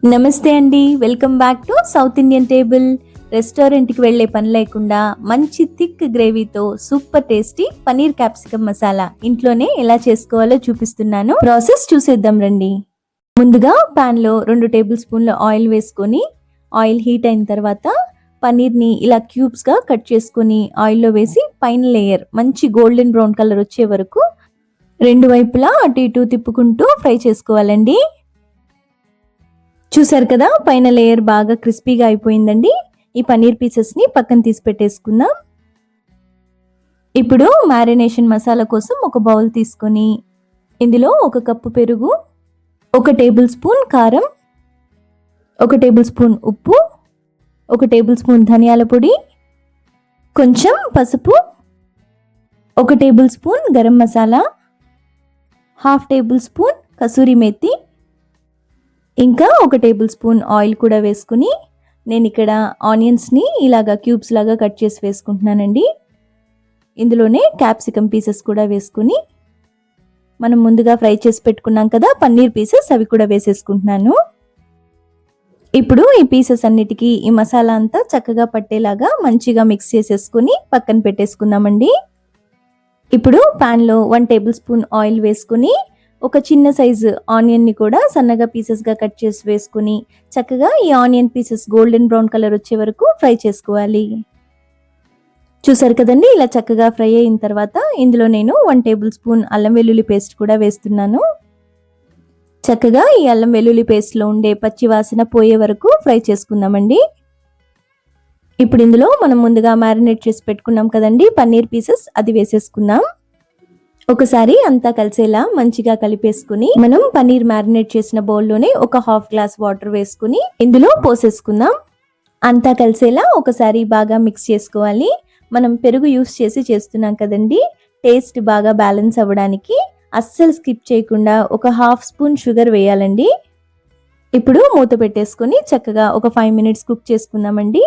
నమస్తే అండి, welcome back to South Indian table. రెస్టారెంట్కి వెళ్ళే పని లేకుండా మంచి థిక్ గ్రేవీతో super tasty paneer capsicum masala ఇంట్లోనే ఎలా చేసుకోవాలో చూపిస్తున్నాను. ప్రాసెస్ చూసేద్దాం రండి. ముందుగా పాన్ లో 2 టేబుల్ స్పూన్ల ఆయిల్ వేసుకొని ఆయిల్ హీట్ అయిన తర్వాత పనీర్ని ఇలా క్యూబ్స్ గా కట్ చేసుకొని ఆయిల్లో వేసి పైన లేయర్ మంచి గోల్డెన్ బ్రౌన్ కలర్ వచ్చే వరకు 2 వైపులా అటు ఇటు తిప్పుకుంటూ ఫ్రై చేసుకోవాలండి. చూసారు కదా, పైన లేయర్ బాగా క్రిస్పీగా అయిపోయిందండి. ఈ పనీర్ పీసెస్ని పక్కన తీసి పెట్టేసుకుందాం. ఇప్పుడు మ్యారినేషన్ మసాలా కోసం ఒక బౌల్ తీసుకొని ఇందులో 1 కప్పు పెరుగు, 1 టేబుల్ స్పూన్ కారం, 1 టేబుల్ స్పూన్ ఉప్పు, 1 టేబుల్ స్పూన్ ధనియాల పొడి, కొంచెం పసుపు, 1 table spoon garam masala, 1/2 table spoon kasuri methi, ఇంకా 1 టేబుల్ స్పూన్ ఆయిల్ కూడా వేసుకుని నేను ఇక్కడ ఆనియన్స్ని ఇలాగా క్యూబ్స్ లాగా కట్ చేసి వేసుకుంటున్నానండి. ఇందులోనే క్యాప్సికమ్ పీసెస్ కూడా వేసుకుని మనం ముందుగా ఫ్రై చేసి పెట్టుకున్నాం కదా పన్నీర్ పీసెస్, అవి కూడా వేసేసుకుంటున్నాను. ఇప్పుడు ఈ పీసెస్ అన్నిటికీ ఈ మసాలా అంతా చక్కగా పట్టేలాగా మంచిగా మిక్స్ చేసేసుకుని పక్కన పెట్టేసుకుందామండి. ఇప్పుడు ప్యాన్లో 1 టేబుల్ స్పూన్ ఆయిల్ వేసుకుని ఒక చిన్న సైజు ఆనియన్ని కూడా సన్నగా పీసెస్గా కట్ చేసి వేసుకుని చక్కగా ఈ onion pieces golden brown colour వచ్చే వరకు ఫ్రై చేసుకోవాలి. చూసారు కదండి, ఇలా చక్కగా ఫ్రై అయిన తర్వాత ఇందులో నేను 1 టేబుల్ స్పూన్ అల్లం వెల్లుల్లి పేస్ట్ కూడా వేస్తున్నాను. చక్కగా ఈ అల్లం వెల్లుల్లి పేస్ట్లో ఉండే పచ్చి వాసన పోయే వరకు ఫ్రై చేసుకుందామండి. ఇప్పుడు ఇందులో మనం ముందుగా మ్యారినేట్ చేసి పెట్టుకున్నాం కదండి పన్నీర్ పీసెస్, అది వేసేసుకుందాం. ఒకసారి అంతా కలిసేలా మంచిగా కలిపేసుకుని మనం పన్నీర్ మ్యారినేట్ చేసిన బౌల్లోనే 1/2 గ్లాస్ వాటర్ వేసుకుని ఇందులో పోసేసుకుందాం. అంతా కలిసేలా ఒకసారి బాగా మిక్స్ చేసుకోవాలి. మనం పెరుగు యూస్ చేసి చేస్తున్నాం కదండి, టేస్ట్ బాగా బ్యాలెన్స్ అవ్వడానికి అస్సలు స్కిప్ చేయకుండా 1/2 స్పూన్ షుగర్ వేయాలండి. ఇప్పుడు మూత పెట్టేసుకుని చక్కగా ఒక 5 మినిట్స్ కుక్ చేసుకుందామండి.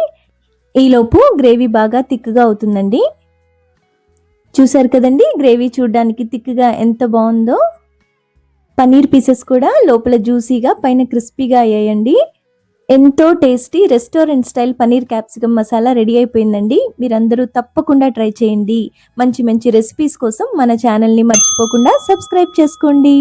ఈలోపు గ్రేవీ బాగా థిక్గా అవుతుందండి. చూసారు కదండి, గ్రేవీ చూడడానికి థిక్గా ఎంత బాగుందో. పన్నీర్ పీసెస్ కూడా లోపల జ్యూసీగా పైన క్రిస్పీగా అయ్యాయండి. ఎంతో tasty restaurant style paneer capsicum masala ready అయిపోయిందండి. మీరందరూ తప్పకుండా ట్రై చేయండి. మంచి మంచి రెసిపీస్ కోసం మన ఛానల్ని మర్చిపోకుండా సబ్స్క్రైబ్ చేసుకోండి.